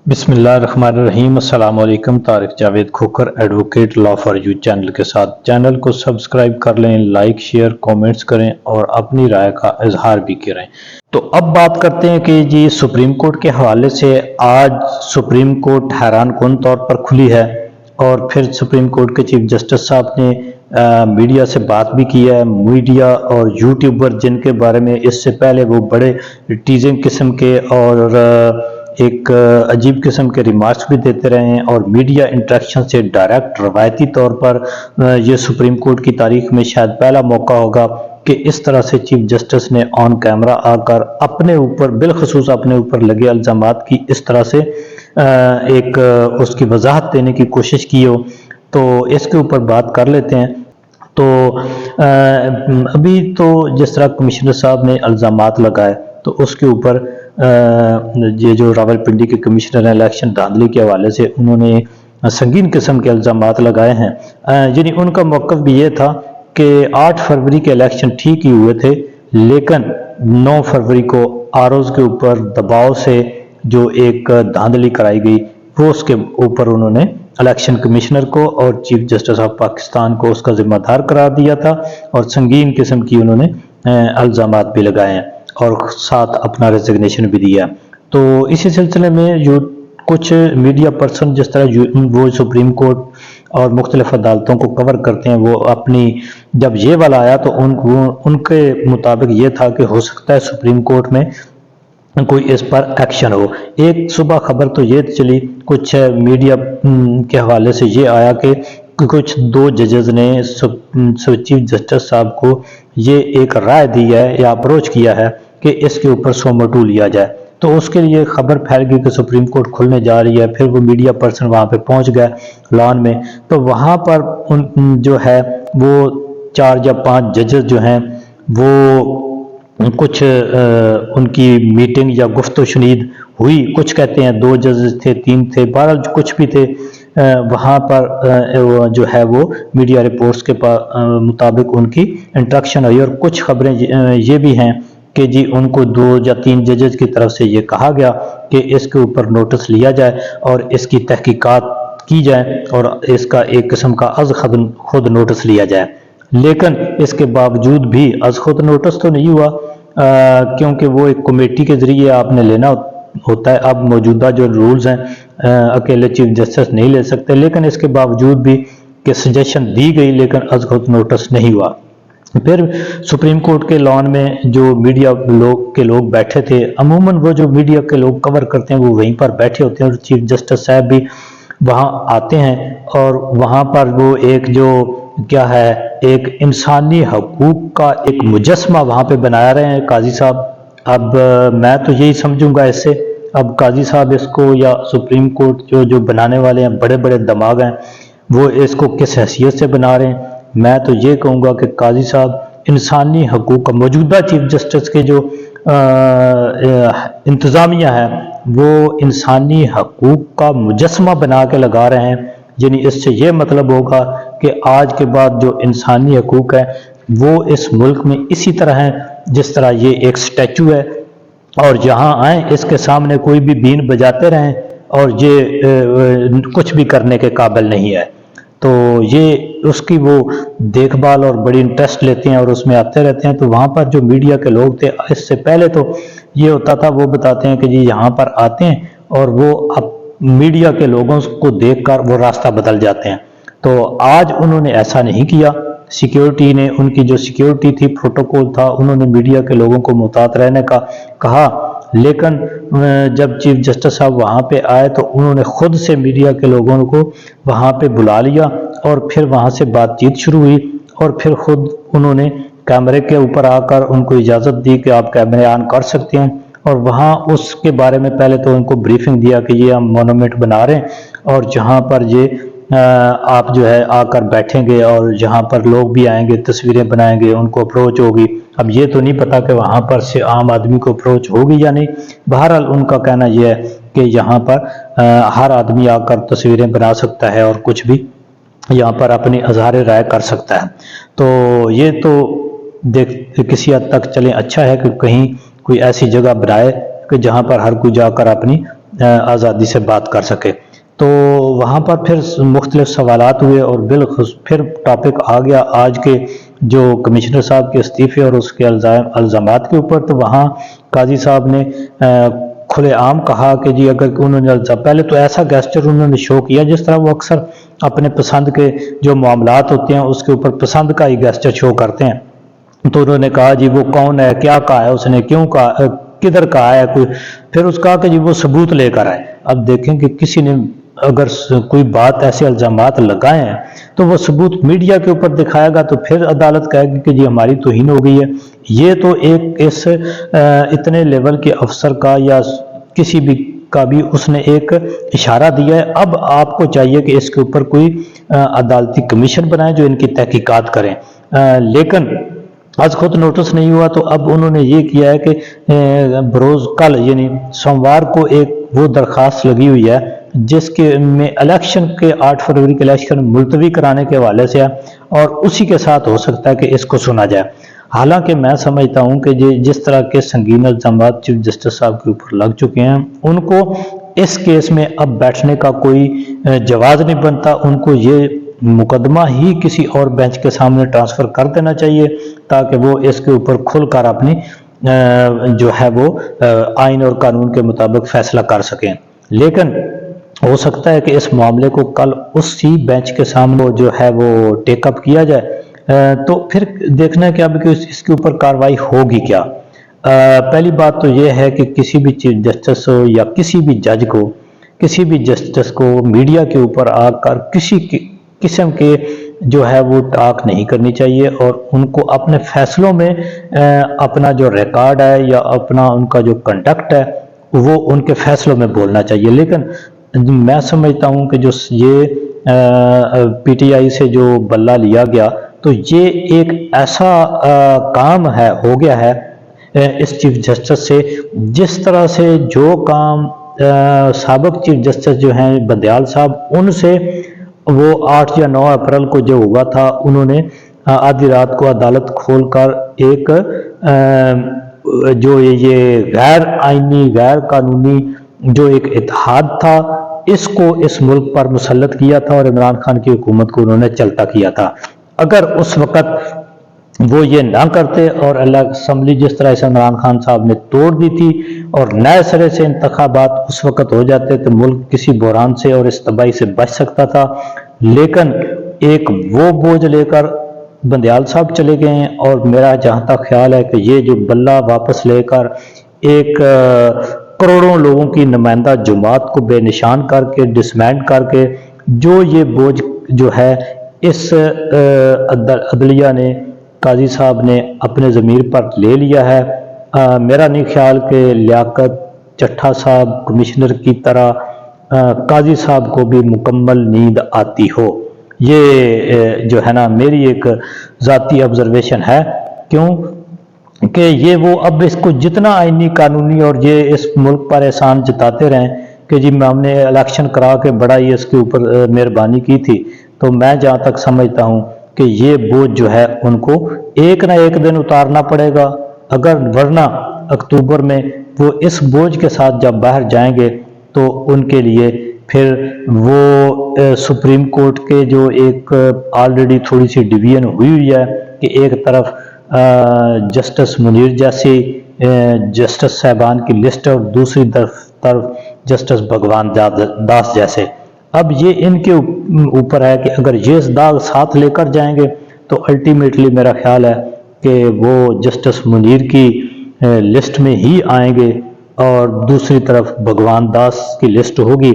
बिस्मिल्लाहिर्रहमानिर्रहीम। अस्सलाम वालेकुम। Tariq Javed Khokhar advocate law for you channel के साथ। चैनल को सब्सक्राइब कर लें, लाइक शेयर कमेंट्स करें और अपनी राय का इजहार भी करें। तो अब बात करते हैं कि जी सुप्रीम कोर्ट के हवाले से आज सुप्रीम कोर्ट हैरान कुन तौर पर खुली है और फिर सुप्रीम कोर्ट के चीफ जस्टिस साहब ने मीडिया से बात भी की है। मीडिया और यूट्यूबर जिनके बारे में इससे पहले वो बड़े टीजिंग किस्म के और एक अजीब किस्म के रिमार्क्स भी देते रहे हैं और मीडिया इंटरेक्शन से डायरेक्ट रवायती तौर पर ये सुप्रीम कोर्ट की तारीख में शायद पहला मौका होगा कि इस तरह से चीफ जस्टिस ने ऑन कैमरा आकर अपने ऊपर बिलखसूस अपने ऊपर लगे इल्ज़ामात की इस तरह से एक उसकी वजाहत देने की कोशिश की हो। तो इसके ऊपर बात कर लेते हैं। तो अभी तो जिस तरह कमिश्नर साहब ने इल्ज़ामात लगाए तो उसके ऊपर ये जो रावलपिंडी के कमिश्नर हैं इलेक्शन धांधली के हवाले से उन्होंने संगीन किस्म के इल्ज़ामात लगाए हैं। यानी उनका मौक़िफ़ भी ये था कि 8 फरवरी के इलेक्शन ठीक ही हुए थे, लेकिन 9 फरवरी को आरओज़ के ऊपर दबाव से जो एक धांधली कराई गई वो उसके ऊपर उन्होंने इलेक्शन कमिश्नर को और चीफ जस्टिस ऑफ पाकिस्तान को उसका जिम्मेदार करार दिया था और संगीन किस्म की उन्होंने इल्ज़ामात भी लगाए हैं और साथ अपना रेजिग्नेशन भी दिया। तो इसी सिलसिले में जो कुछ मीडिया पर्सन जिस तरह वो सुप्रीम कोर्ट और मुख्तलिफ अदालतों को कवर करते हैं, वो अपनी जब ये वाला आया तो उनके मुताबिक ये था कि हो सकता है सुप्रीम कोर्ट में कोई इस पर एक्शन हो। एक सुबह खबर तो ये चली कुछ मीडिया के हवाले से ये आया कि कुछ 2 जजेस ने चीफ जस्टिस साहब को ये एक राय दी है या अप्रोच किया है कि इसके ऊपर सोमोटू लिया जाए। तो उसके लिए खबर फैल गई कि सुप्रीम कोर्ट खुलने जा रही है। फिर वो मीडिया पर्सन वहाँ पे पहुँच गए लॉन में, तो वहाँ पर उन जो है वो 4 या 5 जजेस जो हैं वो कुछ उनकी मीटिंग या गुफ्तगू शुनीद हुई। कुछ कहते हैं 2 जजेस थे, 3 थे, 12 कुछ भी थे। वहाँ पर जो है वो मीडिया रिपोर्ट्स के मुताबिक उनकी इंटरेक्शन हुई और कुछ खबरें ये भी हैं कि जी उनको 2 या 3 जजेस की तरफ से ये कहा गया कि इसके ऊपर नोटिस लिया जाए और इसकी तहकीकात की जाए और इसका एक किस्म का अज़ खुद नोटिस लिया जाए। लेकिन इसके बावजूद भी अज़ खुद नोटिस तो नहीं हुआ क्योंकि वो एक कमेटी के ज़रिए आपने लेना होता है। अब मौजूदा जो रूल्स हैं अकेले चीफ जस्टिस नहीं ले सकते, लेकिन इसके बावजूद भी कि सजेशन दी गई लेकिन अज़ खुद नोटिस नहीं हुआ। फिर सुप्रीम कोर्ट के लॉन में जो मीडिया लोग बैठे थे, अमूमन वो जो मीडिया के लोग कवर करते हैं वो वहीं पर बैठे होते हैं और चीफ जस्टिस साहब भी वहाँ आते हैं और वहाँ पर वो एक जो क्या है एक इंसानी हकूक़ का एक मुजस्मा वहाँ पे बना रहे हैं काजी साहब। अब मैं तो यही समझूंगा इससे, अब काजी साहब इसको या सुप्रीम कोर्ट जो बनाने वाले हैं बड़े बड़े दिमाग हैं वो इसको किस हैसियत से बना रहे हैं। मैं तो ये कहूँगा कि काजी साहब इंसानी हकूक़ का मौजूदा चीफ जस्टिस के जो इंतज़ामिया है वो इंसानी हकूक़ का मुजस्मा बना के लगा रहे हैं। यानी इससे ये मतलब होगा कि आज के बाद जो इंसानी हकूक़ है वो इस मुल्क में इसी तरह है जिस तरह ये एक स्टैचू है और जहाँ आए इसके सामने कोई भी बीन बजाते रहें और ये कुछ भी करने के काबिल नहीं है। तो ये उसकी वो देखभाल और बड़ी इंटरेस्ट लेते हैं और उसमें आते रहते हैं। तो वहाँ पर जो मीडिया के लोग थे इससे पहले तो ये होता था, वो बताते हैं कि जी यहाँ पर आते हैं और वो अब मीडिया के लोगों को देखकर वो रास्ता बदल जाते हैं। तो आज उन्होंने ऐसा नहीं किया। सिक्योरिटी ने उनकी जो सिक्योरिटी थी, प्रोटोकॉल था, उन्होंने मीडिया के लोगों को मुहतात रहने का कहा। लेकिन जब चीफ जस्टिस साहब वहाँ पे आए तो उन्होंने खुद से मीडिया के लोगों को वहाँ पे बुला लिया और फिर वहाँ से बातचीत शुरू हुई और फिर खुद उन्होंने कैमरे के ऊपर आकर उनको इजाज़त दी कि आप कैमरे ऑन कर सकते हैं और वहाँ उसके बारे में पहले तो उनको ब्रीफिंग दिया कि ये हम मोनूमेंट बना रहे हैं और जहाँ पर ये आप जो है आकर बैठेंगे और जहाँ पर लोग भी आएंगे, तस्वीरें बनाएंगे, उनको अप्रोच होगी। अब ये तो नहीं पता कि वहाँ पर से आम आदमी को अप्रोच होगी या नहीं। बहरहाल उनका कहना यह है कि यहाँ पर हर आदमी आकर तस्वीरें बना सकता है और कुछ भी यहाँ पर अपनी इज़हार राय कर सकता है। तो ये तो देख किसी हद तक चले अच्छा है कि कहीं कोई ऐसी जगह बनाए कि जहाँ पर हर कोई जाकर अपनी آزادی سے بات کر سکے۔ تو وہاں پر پھر مختلف سوالات ہوئے اور بالخصوص پھر ٹاپک آ گیا آج کے جو کمشنر صاحب کے استعفے اور اس کے الزامات کے اوپر۔ تو وہاں قاضی صاحب نے کھلے عام کہا کہ جی اگر انہوں نے پہلے تو ایسا گیسچر انہوں نے شو کیا جس طرح وہ اکثر اپنے پسند کے جو معاملات ہوتے ہیں اس کے اوپر پسند کا ہی گیسچر شو کرتے ہیں۔ تو انہوں نے کہا جی وہ کون ہے، کیا کہا ہے اس نے، کیوں کہا، کدھر کہا ہے کوئی، پھر اس کہا کہ جی وہ ثبوت لے کر آئے۔ اب دیکھیں کہ کسی نے اگر کوئی بات ایسے الزامات لگائے ہیں تو وہ ثبوت میڈیا کے اوپر دکھائے گا تو پھر عدالت کہے گی کہ جی ہماری توہین ہو گئی ہے۔ یہ تو ایک اس اتنے لیول کے افسر کا یا کسی بھی کا بھی اس نے ایک اشارہ دیا ہے۔ اب آپ کو چاہیے کہ اس کے اوپر کوئی عدالتی کمیشن بنائے جو ان کی تحقیقات کریں، لیکن آج خود نوٹس نہیں ہوا۔ تو اب انہوں نے یہ کیا ہے کہ بروز کل یعنی سوموار کو ایک وہ درخواست لگی ہوئی ہے جس کے میں الیکشن کے 8 فروری کے الیکشن ملتوی کرانے کے حوالے سے ہے اور اسی کے ساتھ ہو سکتا ہے کہ اس کو سنا جائے۔ حالانکہ میں سمجھتا ہوں کہ جس طرح کے سنگین الزامات چیف جسٹس صاحب کے اوپر لگ چکے ہیں ان کو اس کیس میں اب بیٹھنے کا کوئی جواز نہیں بنتا، ان کو یہ مقدمہ ہی کسی اور بینچ کے سامنے ٹرانسفر کر دینا چاہیے تاکہ وہ اس کے اوپر کھل کر اپنی جو ہے وہ آئین اور قانون کے مطابق فیصلہ کر سکیں۔ لیکن ہو سکتا ہے کہ اس معاملے کو کل اسی بینچ کے سامنے جو ہے وہ ٹیک اپ کیا جائے، تو پھر دیکھنا ہے کہ اب اس کے اوپر کارروائی ہوگی کیا۔ پہلی بات تو یہ ہے کہ کسی بھی چیف جسٹس ہو یا کسی بھی جج کو، کسی بھی جسٹس کو میڈیا کے اوپر آ کر کسی قسم کے جو ہے وہ ٹاک نہیں کرنی چاہیے اور ان کو اپنے فیصلوں میں اپنا جو ریکارڈ ہے یا اپنا ان کا جو کنڈکٹ ہے وہ ان کے فیصلوں میں بولنا چاہیے۔ لیکن میں سمجھتا ہوں کہ جو یہ پی ٹی آئی سے جو بلہ لیا گیا تو یہ ایک ایسا کام ہے ہو گیا ہے اس چیف جسٹس سے، جس طرح سے جو کام سابق چیف جسٹس جو ہیں بندیال صاحب ان سے وہ 8 یا 9 اپریل کو جو ہوا تھا، انہوں نے آدھی رات کو عدالت کھول کر ایک جو یہ غیر آئینی غیر قانونی جو ایک اتحاد تھا اس کو اس ملک پر مسلط کیا تھا اور عمران خان کی حکومت کو انہوں نے چلتا کیا تھا۔ اگر اس وقت وہ یہ نہ کرتے اور اسمبلی جس طرح سے عمران خان صاحب نے توڑ دی تھی اور نئے سرے سے انتخابات اس وقت ہو جاتے تو ملک کسی بحران سے اور اس تباہی سے بچ سکتا تھا۔ لیکن ایک وہ بوجھ لے کر بندیال صاحب چلے گئے ہیں اور میرا جہاں تک خیال ہے کہ یہ جو بلہ واپس لے کر ایک کروڑوں لوگوں کی نمائندہ جماعت کو بے نشان کر کے ڈسمینڈ کر کے جو یہ بوجھ جو ہے اس عدلیہ نے قاضی صاحب نے اپنے ضمیر پر لے لیا ہے، میرا نہیں خیال کہ لیاقت چٹھا صاحب کمشنر کی طرح قاضی صاحب کو بھی مکمل نیند آتی ہو۔ یہ جو ہے نا میری ایک ذاتی آبزرویشن ہے، کیوں کہ یہ وہ اب اس کو جتنا آئینی قانونی اور یہ اس ملک پر احسان جتاتے رہیں کہ جی ہم نے الیکشن کرا کے بڑا ہی اس کے اوپر مہربانی کی تھی، تو میں جہاں تک سمجھتا ہوں کہ یہ بوجھ جو ہے ان کو ایک نہ ایک دن اتارنا پڑے گا، اگر ورنہ اکتوبر میں وہ اس بوجھ کے ساتھ جب باہر جائیں گے تو ان کے لیے پھر وہ سپریم کورٹ کے جو ایک آلریڈی تھوڑی سی ڈویژن ہوئی ہے کہ ایک طرف جسٹس منیر جیسی جسٹس صاحبان کی لسٹ اور دوسری طرف جسٹس بھگوان داس جیسے، اب یہ ان کے اوپر ہے کہ اگر یہ داغ ساتھ لے کر جائیں گے تو الٹیمیٹلی میرا خیال ہے کہ وہ جسٹس منیر کی لسٹ میں ہی آئیں گے اور دوسری طرف بھگوان داس کی لسٹ ہوگی